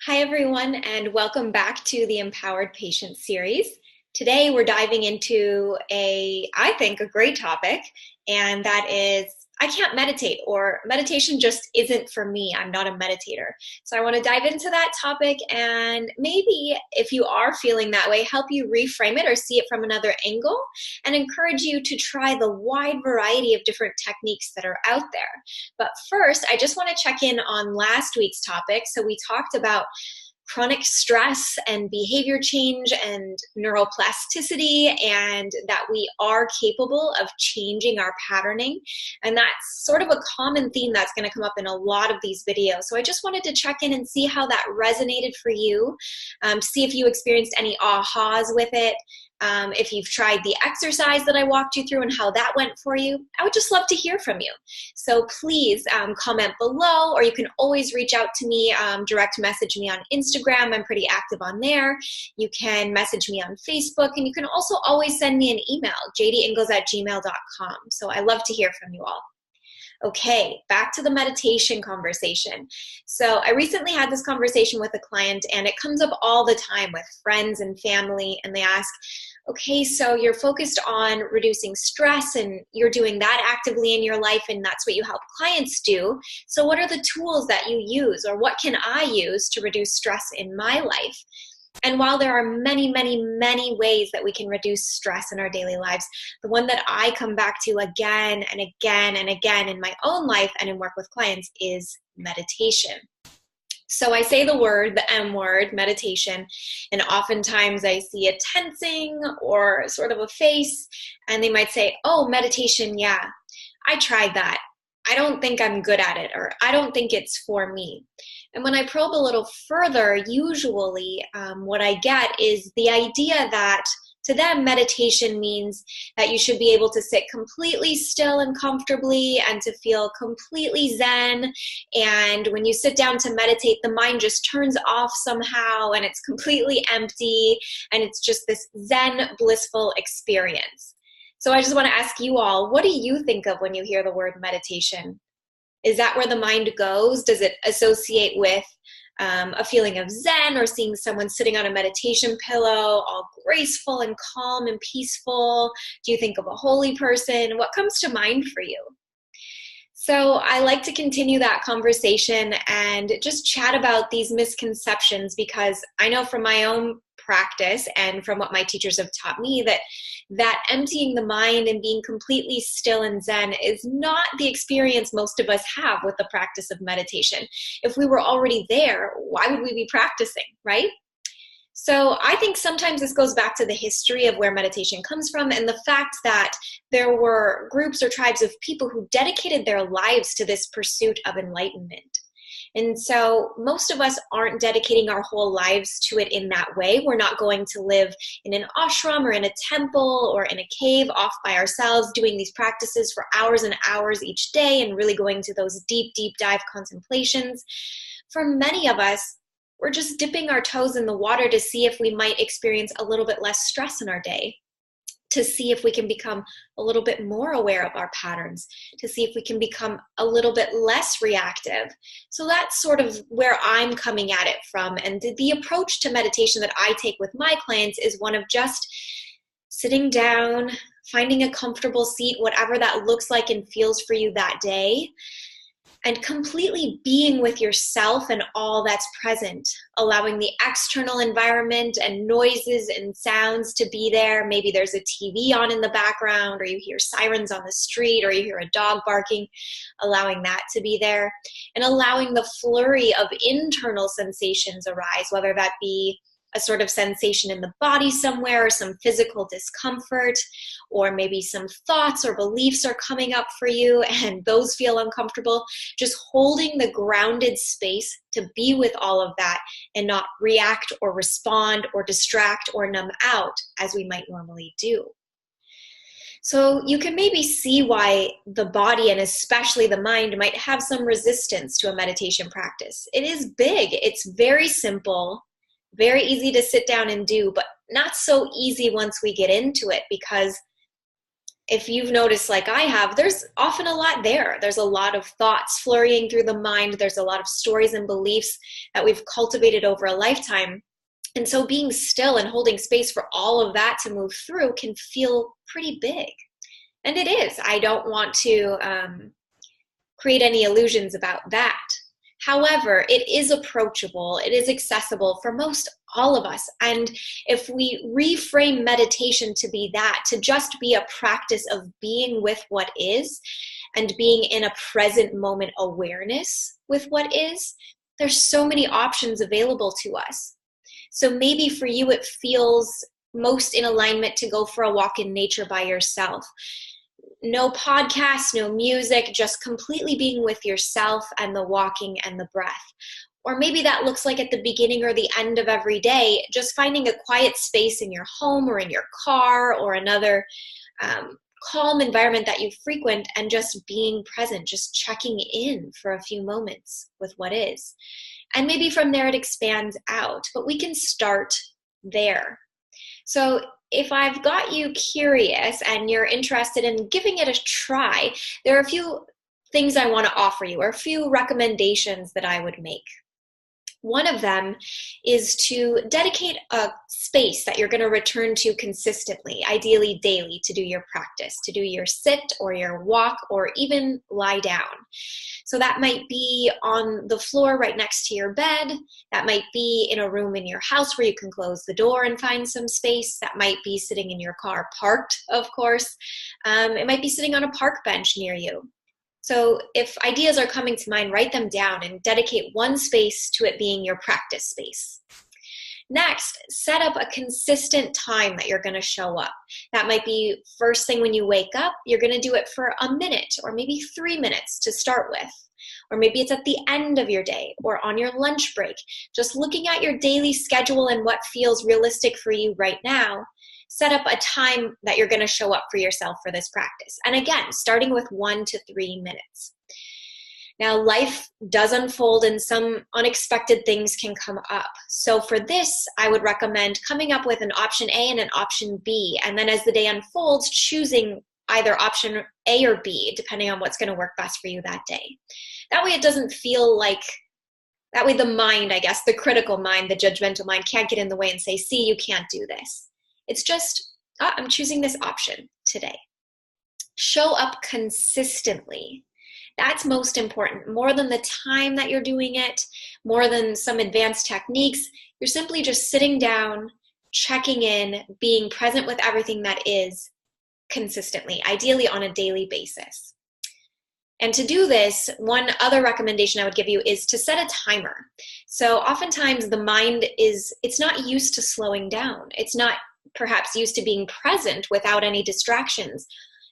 Hi, everyone, and welcome back to the Empowered Patient series. Today, we're diving into I think, a great topic, and that is, I can't meditate, or meditation just isn't for me. I'm not a meditator. So I want to dive into that topic and maybe, if you are feeling that way, help you reframe it or see it from another angle and encourage you to try the wide variety of different techniques that are out there. But first, I just want to check in on last week's topic. So we talked about chronic stress and behavior change and neuroplasticity, and that we are capable of changing our patterning. And that's sort of a common theme that's going to come up in a lot of these videos. So I just wanted to check in and see how that resonated for you, see if you experienced any ahas with it. If you've tried the exercise that I walked you through and how that went for you, I would just love to hear from you. So please comment below, or you can always reach out to me, direct message me on Instagram. I'm pretty active on there. You can message me on Facebook, and you can also always send me an email, jdingles@gmail.com. So I love to hear from you all. Okay, back to the meditation conversation. So I recently had this conversation with a client, and it comes up all the time with friends and family, and they ask, okay, so you're focused on reducing stress and you're doing that actively in your life, and that's what you help clients do. So what are the tools that you use, or what can I use to reduce stress in my life? And while there are many, many, many ways that we can reduce stress in our daily lives, the one that I come back to again and again and again in my own life and in work with clients is meditation. So I say the M word, meditation, and oftentimes I see a tensing or sort of a face, and they might say, oh, meditation, yeah, I tried that. I don't think I'm good at it, or I don't think it's for me. And when I probe a little further, usually what I get is the idea that to them, meditation means that you should be able to sit completely still and comfortably and to feel completely zen. And when you sit down to meditate, the mind just turns off somehow and it's completely empty, and it's just this zen, blissful experience. So I just want to ask you all, what do you think of when you hear the word meditation? Is that where the mind goes? Does it associate with a feeling of zen, or seeing someone sitting on a meditation pillow, all graceful and calm and peaceful? Do you think of a holy person? What comes to mind for you? So I like to continue that conversation and just chat about these misconceptions, because I know from my own practice and from what my teachers have taught me that emptying the mind and being completely still and zen is not the experience most of us have with the practice of meditation. If we were already there, why would we be practicing, right? So I think sometimes this goes back to the history of where meditation comes from, and the fact that there were groups or tribes of people who dedicated their lives to this pursuit of enlightenment. And so most of us aren't dedicating our whole lives to it in that way. We're not going to live in an ashram or in a temple or in a cave off by ourselves doing these practices for hours and hours each day and really going to those deep, deep dive contemplations. For many of us, we're just dipping our toes in the water to see if we might experience a little bit less stress in our day, to see if we can become a little bit more aware of our patterns, to see if we can become a little bit less reactive. So that's sort of where I'm coming at it from. And the approach to meditation that I take with my clients is one of just sitting down, finding a comfortable seat, whatever that looks like and feels for you that day, and completely being with yourself and all that's present, allowing the external environment and noises and sounds to be there. Maybe there's a TV on in the background, or you hear sirens on the street, or you hear a dog barking, allowing that to be there, and allowing the flurry of internal sensations arise, whether that be a sort of sensation in the body somewhere, or some physical discomfort, or maybe some thoughts or beliefs are coming up for you and those feel uncomfortable. Just holding the grounded space to be with all of that and not react or respond or distract or numb out as we might normally do. So you can maybe see why the body, and especially the mind, might have some resistance to a meditation practice. It is big. It's very simple, very easy to sit down and do, but not so easy once we get into it, because if you've noticed like I have, there's often a lot there. There's a lot of thoughts flurrying through the mind. There's a lot of stories and beliefs that we've cultivated over a lifetime. And so being still and holding space for all of that to move through can feel pretty big. And it is. I don't want to create any illusions about that. However, it is approachable, it is accessible for most all of us. And if we reframe meditation to be that, to just be a practice of being with what is and being in a present moment awareness with what is, there's so many options available to us. So maybe for you, it feels most in alignment to go for a walk in nature by yourself. No podcasts, no music, just completely being with yourself and the walking and the breath. Or maybe that looks like at the beginning or the end of every day, just finding a quiet space in your home or in your car or another calm environment that you frequent and just being present, just checking in for a few moments with what is. And maybe from there it expands out, but we can start there. So if I've got you curious and you're interested in giving it a try, there are a few things I want to offer you, or a few recommendations that I would make. One of them is to dedicate a space that you're going to return to consistently, ideally daily, to do your practice, to do your sit or your walk or even lie down. So that might be on the floor right next to your bed. That might be in a room in your house where you can close the door and find some space. That might be sitting in your car, parked, of course. It might be sitting on a park bench near you. So if ideas are coming to mind, write them down and dedicate one space to it being your practice space. Next, set up a consistent time that you're going to show up. That might be first thing when you wake up, you're going to do it for a minute or maybe 3 minutes to start with. Or maybe it's at the end of your day or on your lunch break. Just looking at your daily schedule and what feels realistic for you right now. Set up a time that you're going to show up for yourself for this practice. And again, starting with 1 to 3 minutes. Now, life does unfold and some unexpected things can come up. So for this, I would recommend coming up with an option A and an option B. And then as the day unfolds, choosing either option A or B, depending on what's going to work best for you that day. That way it doesn't feel like, that way the mind, I guess, the critical mind, the judgmental mind can't get in the way and say, see, you can't do this. It's just, I'm choosing this option today. Show up consistently. That's most important. More than the time that you're doing it, more than some advanced techniques, you're simply just sitting down, checking in, being present with everything that is consistently, ideally on a daily basis. And to do this, one other recommendation I would give you is to set a timer. So oftentimes the mind it's not used to slowing down. It's not perhaps used to being present without any distractions.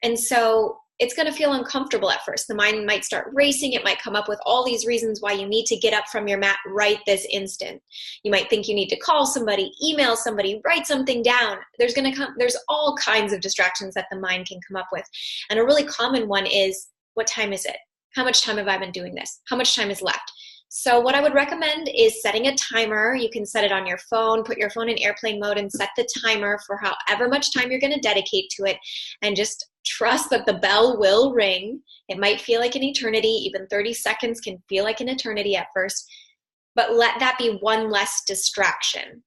And so it's going to feel uncomfortable at first. The mind might start racing. It might come up with all these reasons why you need to get up from your mat right this instant. You might think you need to call somebody, email somebody, write something down. There's all kinds of distractions that the mind can come up with. And a really common one is, what time is it? How much time have I been doing this? How much time is left? So what I would recommend is setting a timer. You can set it on your phone, put your phone in airplane mode and set the timer for however much time you're going to dedicate to it, and just trust that the bell will ring. It might feel like an eternity. Even 30 seconds can feel like an eternity at first, but let that be one less distraction.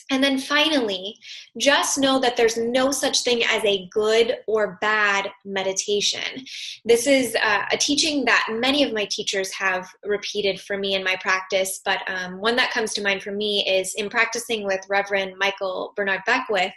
And then finally, just know that there's no such thing as a good or bad meditation. This is a teaching that many of my teachers have repeated for me in my practice, but one that comes to mind for me is in practicing with Reverend Michael Bernard Beckwith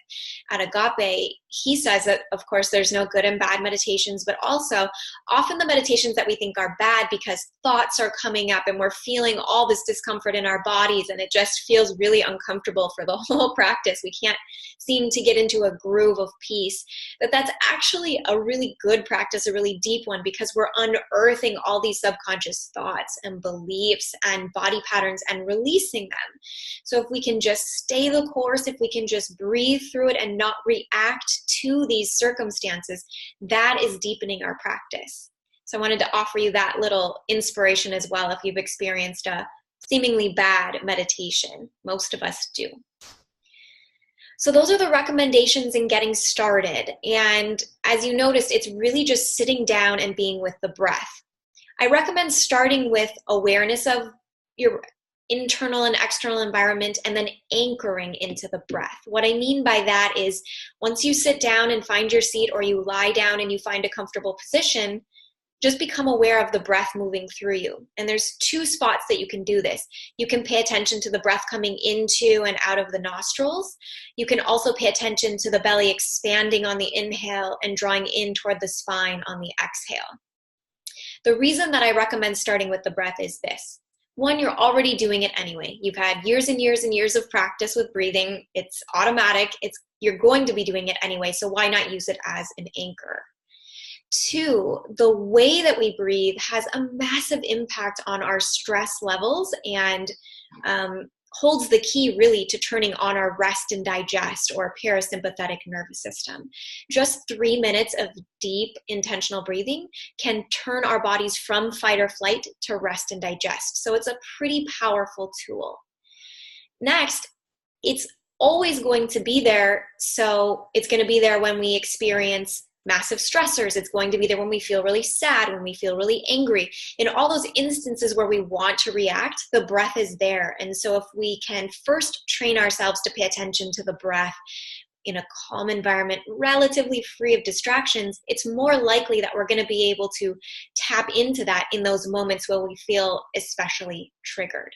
at Agape. He says that, of course, there's no good and bad meditations, but also often the meditations that we think are bad because thoughts are coming up and we're feeling all this discomfort in our bodies and it just feels really uncomfortable for the whole practice. We can't seem to get into a groove of peace. That's actually a really good practice, a really deep one, because we're unearthing all these subconscious thoughts and beliefs and body patterns and releasing them. So if we can just stay the course, if we can just breathe through it and not react to these circumstances, that is deepening our practice. So I wanted to offer you that little inspiration as well if you've experienced a seemingly bad meditation. Most of us do. So those are the recommendations in getting started. And as you noticed, it's really just sitting down and being with the breath. I recommend starting with awareness of your internal and external environment and then anchoring into the breath. What I mean by that is once you sit down and find your seat, or you lie down and you find a comfortable position, just become aware of the breath moving through you. And there's two spots that you can do this. You can pay attention to the breath coming into and out of the nostrils. You can also pay attention to the belly expanding on the inhale and drawing in toward the spine on the exhale. The reason that I recommend starting with the breath is this. One, you're already doing it anyway. You've had years and years and years of practice with breathing. It's automatic. You're going to be doing it anyway, so why not use it as an anchor? Two, the way that we breathe has a massive impact on our stress levels and holds the key really to turning on our rest and digest or parasympathetic nervous system. Just 3 minutes of deep intentional breathing can turn our bodies from fight or flight to rest and digest. So it's a pretty powerful tool. Next, it's always going to be there. So it's going to be there when we experience massive stressors. It's going to be there when we feel really sad, when we feel really angry. In all those instances where we want to react, the breath is there. And so if we can first train ourselves to pay attention to the breath in a calm environment, relatively free of distractions, it's more likely that we're going to be able to tap into that in those moments where we feel especially triggered.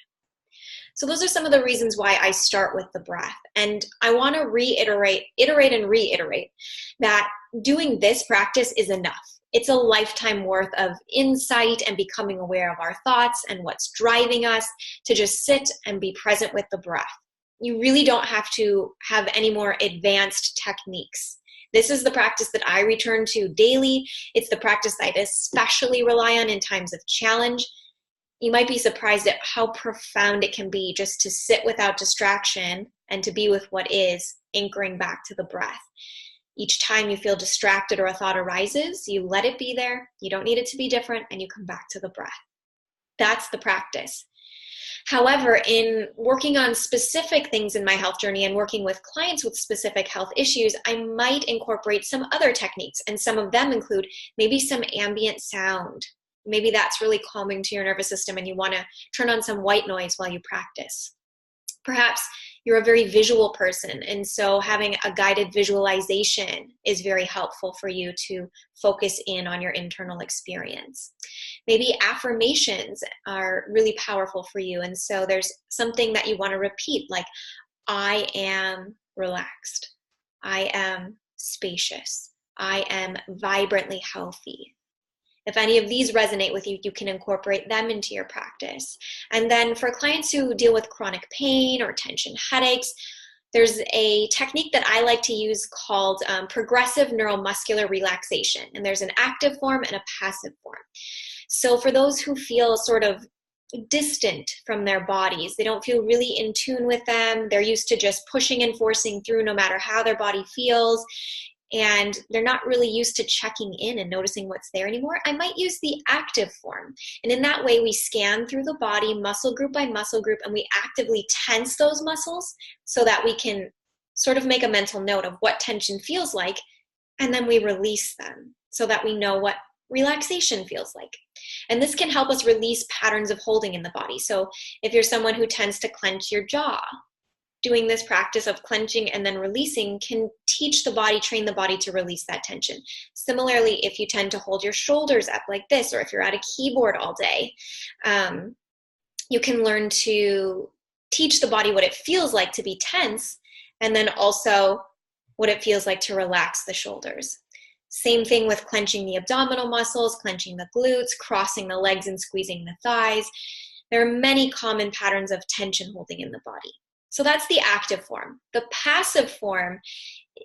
So those are some of the reasons why I start with the breath. And I want to iterate and reiterate that doing this practice is enough. It's a lifetime worth of insight and becoming aware of our thoughts and what's driving us to just sit and be present with the breath. You really don't have to have any more advanced techniques. This is the practice that I return to daily. It's the practice I especially rely on in times of challenge. You might be surprised at how profound it can be just to sit without distraction and to be with what is, anchoring back to the breath. Each time you feel distracted or a thought arises, you let it be there. You don't need it to be different, and you come back to the breath. That's the practice. However, in working on specific things in my health journey and working with clients with specific health issues, I might incorporate some other techniques, and some of them include maybe some ambient sound. Maybe that's really calming to your nervous system and you want to turn on some white noise while you practice. Perhaps you're a very visual person, and so having a guided visualization is very helpful for you to focus in on your internal experience. Maybe affirmations are really powerful for you, and so there's something that you want to repeat, like, I am relaxed, I am spacious, I am vibrantly healthy. If any of these resonate with you, you can incorporate them into your practice. And then for clients who deal with chronic pain or tension headaches, there's a technique that I like to use called progressive neuromuscular relaxation. And there's an active form and a passive form. So for those who feel sort of distant from their bodies, they don't feel really in tune with them, they're used to just pushing and forcing through no matter how their body feels, and they're not really used to checking in and noticing what's there anymore, I might use the active form. And in that way, we scan through the body, muscle group by muscle group, and we actively tense those muscles so that we can sort of make a mental note of what tension feels like, and then we release them so that we know what relaxation feels like. And this can help us release patterns of holding in the body. So if you're someone who tends to clench your jaw, doing this practice of clenching and then releasing can teach the body, train the body to release that tension. Similarly, if you tend to hold your shoulders up like this, or if you're at a keyboard all day, you can learn to teach the body what it feels like to be tense, and then also what it feels like to relax the shoulders. Same thing with clenching the abdominal muscles, clenching the glutes, crossing the legs and squeezing the thighs. There are many common patterns of tension holding in the body. So that's the active form. The passive form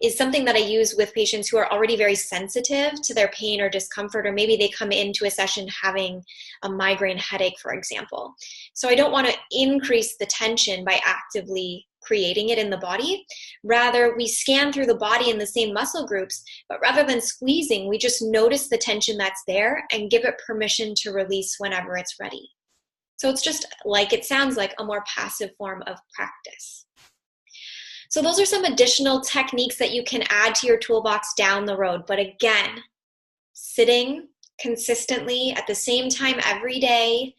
is something that I use with patients who are already very sensitive to their pain or discomfort, or maybe they come into a session having a migraine headache, for example. So I don't want to increase the tension by actively creating it in the body. Rather, we scan through the body in the same muscle groups, but rather than squeezing, we just notice the tension that's there and give it permission to release whenever it's ready. So it's just like it sounds like a more passive form of practice. So those are some additional techniques that you can add to your toolbox down the road. But again, sitting consistently at the same time every day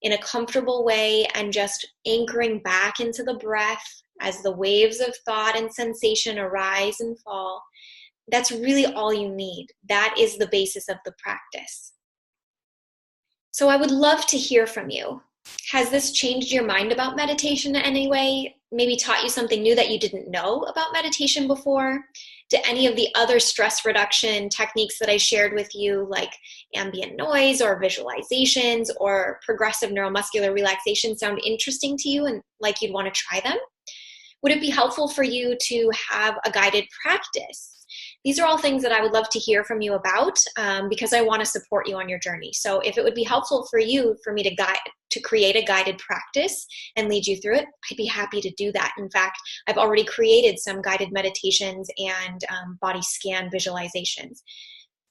in a comfortable way and just anchoring back into the breath as the waves of thought and sensation arise and fall. That's really all you need. That is the basis of the practice. So I would love to hear from you. Has this changed your mind about meditation in any way? Maybe taught you something new that you didn't know about meditation before? Do any of the other stress reduction techniques that I shared with you, like ambient noise or visualizations or progressive neuromuscular relaxation, sound interesting to you and like you'd want to try them? Would it be helpful for you to have a guided practice? These are all things that I would love to hear from you about because I want to support you on your journey. So if it would be helpful for you, for me to create a guided practice and lead you through it, I'd be happy to do that. In fact, I've already created some guided meditations and body scan visualizations.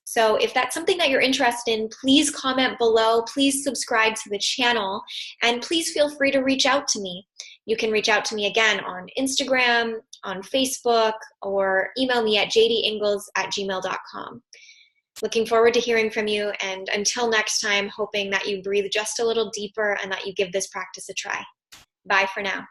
So if that's something that you're interested in, please comment below, please subscribe to the channel, and please feel free to reach out to me. You can reach out to me again on Instagram, on Facebook, or email me at jdingles@gmail.com. Looking forward to hearing from you, and until next time, hoping that you breathe just a little deeper and that you give this practice a try. Bye for now.